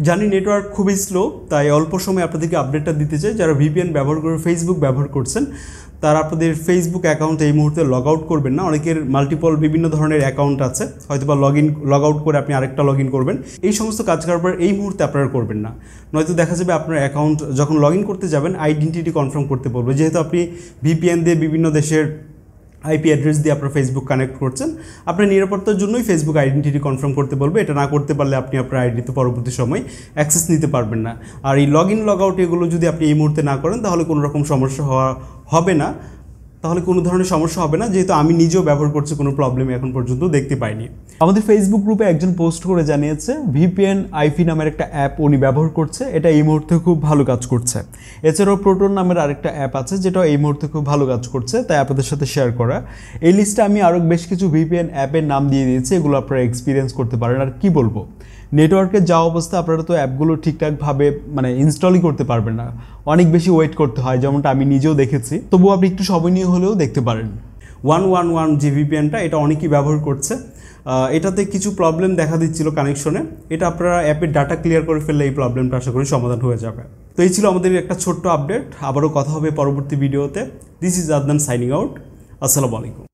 জানি নেটওয়ার্ক খুবই স্লো, তাই অল্প সময় আপনাদেরকে আপডেটটা দিতে চাই। যারা ভিপিএন ব্যবহার করে ফেসবুক ব্যবহার করছেন তারা আপনাদের ফেসবুক অ্যাকাউন্ট এই মুহূর্তে লগ আউট করবেন না। অনেকের মাল্টিপল বিভিন্ন ধরনের অ্যাকাউন্ট আছে, হয়তোবা লগ আউট করে আপনি আরেকটা লগ ইন করবেন। এই সমস্ত কাজ কারবার এই মুহূর্তে আপনারা করবেন না, নয়তো দেখা যাবে আপনার অ্যাকাউন্ট যখন লগ ইন করতে যাবেন আইডেন্টিটি কনফার্ম করতে বলবে। যেহেতু আপনি ভিপিএন দিয়ে বিভিন্ন দেশের আইপি অ্যাড্রেস দিয়ে আপনার ফেসবুক কানেক্ট করছেন, আপনার নিরাপত্তার জন্যই ফেসবুক আইডেন্টিটি কনফার্ম করতে বলবে। এটা না করতে পারলে আপনি আপনার আইডিতে পরবর্তী সময় অ্যাক্সেস নিতে পারবেন না। আর এই লগ ইন লগ আউট এগুলো যদি আপনি এই মুহূর্তে না করেন তাহলে কোনো রকম সমস্যা হবে না, কোনো ধরনের সমস্যা হবে না। যেহেতু আমি নিজেও ব্যবহার করছি, কোনো প্রবলেম এখন পর্যন্ত দেখতে পাইনি। আমাদের ফেসবুক গ্রুপে একজন পোস্ট করে জানিয়েছে ভিপিএন আইপি নামের একটা অ্যাপ উনি ব্যবহার করছে, এটা এই মুহূর্তে খুব ভালো কাজ করছে। এছাড়াও প্রোটন নামের আরেকটা অ্যাপ আছে যেটা এই মুহূর্তে খুব ভালো কাজ করছে, তাই আপনাদের সাথে শেয়ার করা। এই লিস্টে আমি আরও বেশ কিছু ভিপিএন অ্যাপের নাম দিয়ে দিয়েছি, এগুলো আপনারা এক্সপিরিয়েন্স করতে পারেন। আর কি বলবো, নেটওয়ার্কের যা অবস্থা, আপনারা তো অ্যাপগুলো ঠিকঠাকভাবে ইনস্টলই করতে পারবেন না, অনেক বেশি ওয়েট করতে হয়, যেমনটা আমি নিজেও দেখেছি। তবুও আপনি একটু সময় নিয়ে হলেও দেখতে পারেন। 111 যে ভিপিএনটা, এটা অনেকেই ব্যবহার করছে। এটাতে কিছু প্রবলেম দেখা দিচ্ছিল কানেকশনে। এটা আপনারা অ্যাপের ডাটা ক্লিয়ার করে ফেললে এই প্রবলেমটা আশা করি সমাধান হয়ে যাবে। তো এই ছিল আমাদের একটা ছোট্ট আপডেট। আবারও কথা হবে পরবর্তী ভিডিওতে। This is Adnan signing out. আসসালামু আলাইকুম।